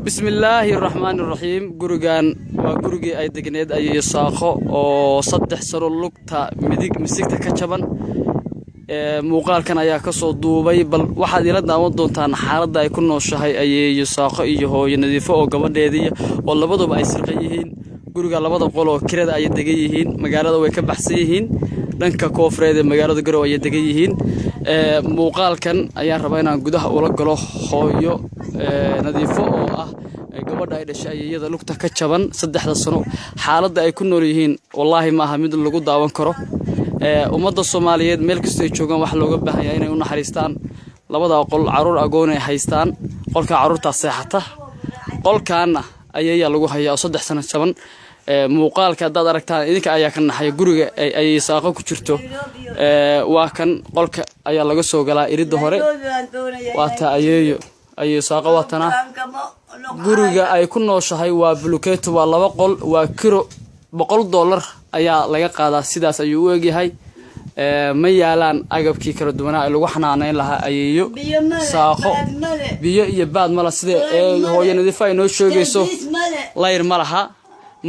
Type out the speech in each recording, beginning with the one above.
بسم الله الرحمن الرحيم gurigan waa gurigii ay degneed ayay saaqo oo 3 sano lugta midig misigta ka jaban muuqaalkan ayaa ka soo duubay bal waxaad ila daawan doontaan xaaladda ay ku nooshahay ayay saaqo iyo hooyo nadiifo oo gabadheedii oo labaduba ay sirqan yihiin guriga labada qol oo kirada ay degan yihiin magaalada way ka baxsan yihiin dhanka koonfureed ee magaalada Garowe ay degan yihiin muuqaalkan ayaa rabaa inaan gudaha ula galo hooyo nadiifo oo ah gabadha ay dhashay iyada lugta ka jaban 3 sano xaaladda ay ku nool yihiin wallahi ma aha mid lagu daawan karo ummadda Soomaaliyeed meel kasta ay joogan wax looga baahan yahay inay u naxariistaan labada qol caruur agoon ay haystaan qolka caruurta seexata qolkaana ayaa lagu hayaa 3 sano jaban muuqaalka dad aragtaan idinka ayaa ka naxay guriga ay saaqo ku jirto waa kan qolka ayaa laga soo galaa iridda hore waa ta ayay saaqo watana guriga ay ku nooshahay waa bulukeeto waa 2 qol waa kiro $100 ayaa laga qaadaa sidaas ayuu u egyahay ma yaalaan agabkii kala duwanaa lagu xanaaneyn lahaa ayeeyo saaqo biyo iyo baad mala sida hooyo nadiifo ay noo sheegayso layr ma laha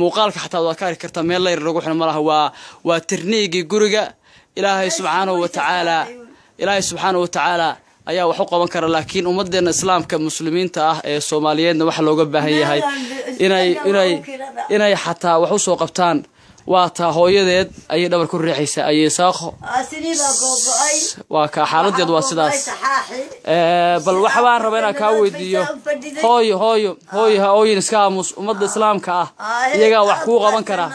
muuqaalka xataa waa ka arki kartaa meel layr lagu xiro ma laha waa tirniigii guriga ilaahay subxaanahu wa tacaala ayaa wax u qaban kara laakiin ummadeena islaamka muslimiinta ah ee Soomaaliyeedna waxa looga baahan yahay inay xataa wax u soo qabtaan waa ta hooyadeed ay dhabar ku riixaysa ayay saaqo waa ka xaaladeed waa sidaas bal waxa baan rabaa inaan ka weydiiyo hooyo iska aamus ummadda islaamka ah iyaga wax ku qaban kara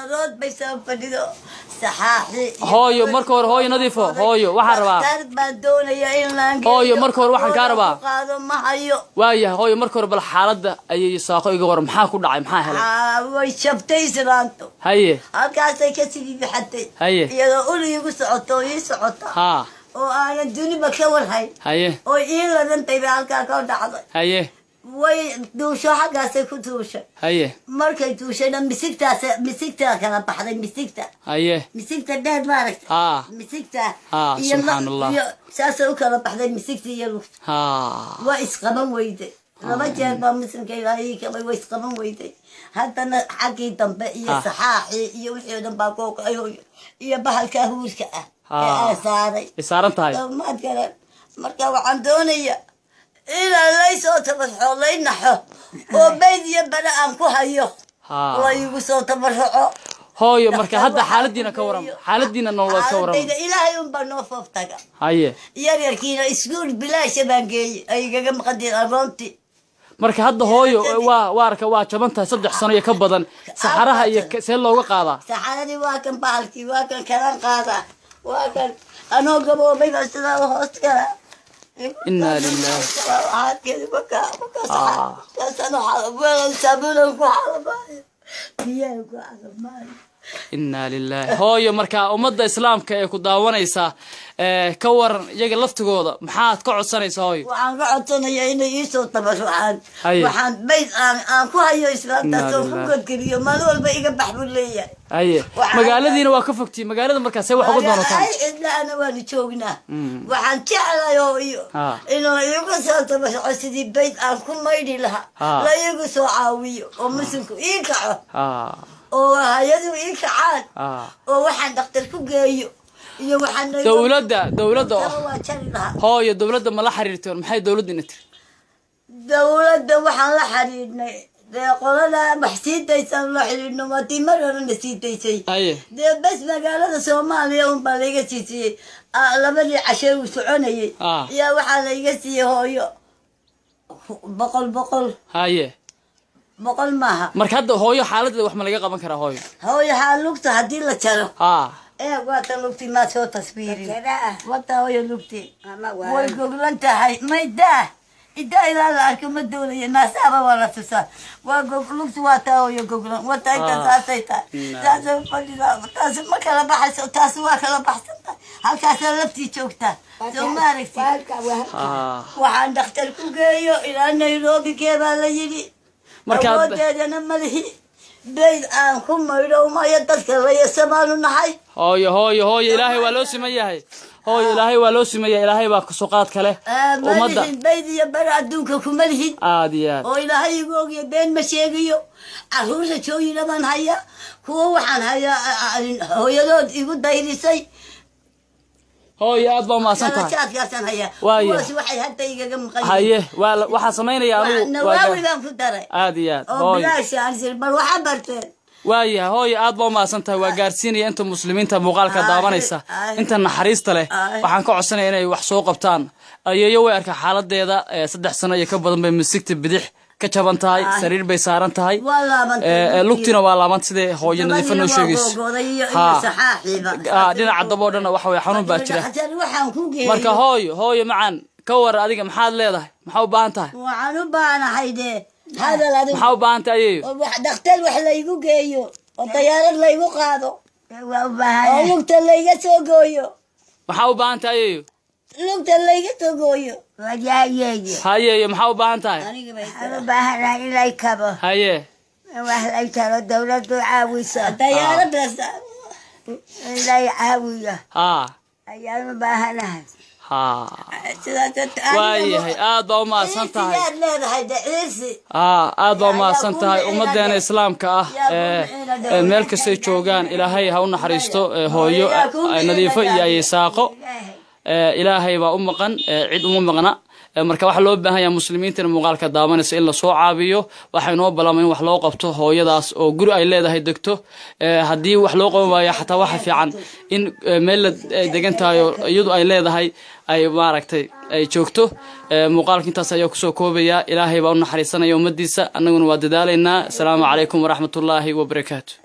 hooyo marka hore hooyo nadiifo hooyo waxa rabaa hooyo marka hore waxaan ka rabaa waaya hooyo marka hore bal xaaladda ayay saaqo iga war maxaa ku dhacay maxaa helay way shabtay sidaanto haye halkaasay ka sii bixatay haye iyadoo uligu socoto ii socota ha oo aan duniba ka warhay haye oo ii ladantay halkaa ka dhacday haye way duusho xagaasay ku duushay haye markay duushayna misigta kala baxday haye misigta dheer maaragtay ha misigta iyo subhanallah saasay u kala baxday misigta iyo lugta ha waa isqaban weyday laba jeer baa muslimka ilaahay ka way isqaban weyday haddana xaqii dambe iyo saxaaxii iyo wixii dhan baa kookayo iyo bahalka huurka ah ee saaran tahay marka waxaan doonayaa إلى ليس تبرحوا لينحوا وبيدي بنا أنكو هيو الله يقصوا تبرحوا هاي مركا هذا حالتنا كورم حالتنا نور كورم إلهي يوم بنوفف تجا هاي يركينا يسكون بلا شبانجي أي جم قدير أرونتي marka hadda hooyo waarka waa jabantahay 3 sano iyo ka badan saxaraha iyo see looga qaadaa saxaradii waa kan baalkii waa kan kalan qaada waa kan anoo gaboobay sida hooska إنا لله إنا لله هاي مركا أمضى إسلام كأكو داوانيسا كور يجي لفتقوضة محات قعد سنة هاي وعن قعد سنة يعين يسوع طبعا وعن بيت عن كوها إسلام تسوق كبير ما دول بيجي بحبول ليه أيه مقالة دينا واقفتي مقالة مركا سوى حقود دانو كان لا أنا واني شوقنا وعن تعالى يو إنه يقص طبعا سيدي بيت عن كل ما يدي لها لا يقص عاوي ومسكوا يقعوا oo hay'adu ii kacaan oo waxaan dhaqtar ku geeyo iyo waxaan dawladda hooyo dawladda ma la xiriirtay maxay dawladina tiri dawladda waxaan la xiriirnay qolada maxsiidaysan la xiriirno ma timarana nasiidaysay bas magaalada Soomaaliya baa laga siiyay labadii cashay u soconayay yaa waxaa laga siiyay hooyo boqol haye بقول ماها مركز هوي حالته وح ملقى قبل كره هوي حالته هدي لا ترى إيه وقت لوقتي ما سوى تصويري وقت هوي لوقتي ويقول أنت هاي ما يده إذا لا أركب الدولة الناس أبى ولا تسا ويقول لوقتي وقت هوي يقول وقت أنت تاسيتا تاسو فلذا تاسو ما كلا بحث تاسو ما كلا بحث هل كاسر لفتي شوكتا ثم عرفتي وعند دكتور كوجيو إلى نيروبي كيف على يدي مركز أنا ملهي بيد أنكم ما يدو ما يدك لا يسمعون نحي هاي إلهي ولو سميه هو إلهي ولو سمي إلهي باكسوقات كله ومدة بيدي يا برا دونك كملهن عاديات وإلهي يقول بين مشيقيو عروسة شوي لمن هيا هو وحن هيا هو يلود يقول دايري سي هو يا أبا ما سنتها وايه هايه waxa sameynaya عاديات وايه هوي aad baa ma santahay waa gaarsiinaya inta muslimiinta muuqaalka daawanaysa inta naxariista leh waxaan ka codsanayaa inay wax soo qabtaan ayeeyo way arka xaaladeeda 3 sano iyo ka badan bay misigta bidix ka jaban tahay sariir bay saaran tahay lugtina waa laaban sidee hooyo nadiif noo sheegayso dhinaca daboodhana waxa way xanuun baa jira marka hooyo macaan ka war adiga maxaad leedahay maxaa u baahan tahay waxaan u baahanahay هذا الذي محاو بانت أيه دختل وحلا يجو جيو والطيارة اللي يجو قادو لقت اللي يجو محاو بانت أيه لقت اللي يجو وجاي هاي محاو بانت أنا بحنا إلى كبا هاي وحلا يترى الدولة تعاويسة الطيارة بس إلى عاوية أيام بحنا waayahay aad baa ma santahay aad baa ma santahay ummadeena islaamka ah meel kasta ay joogaan ilaahay ha u naxariisto hooyo nadiifo iyo ay saaqo ilaahay baa u maqan cid uma maqna marka waxa loo baahan yahay muslimiinta muuqaalka daawanaysa in la soo caabiyo waxa inoo balama in wax loo qabto hooyadaas oo guri ay leedahay degto hadii wax loo qaban waayo xataa waxa fiican in meel degan tahay iyadu ay leedahay ay maaragtay ay joogto muuqaalka intaas ayaa ku soo koobaya ilaahay baa u naxariisanaya ummadiisa annaguna waa dadaalaynaa assalaamu calaykum waraxmatullaahi wabarakaatuh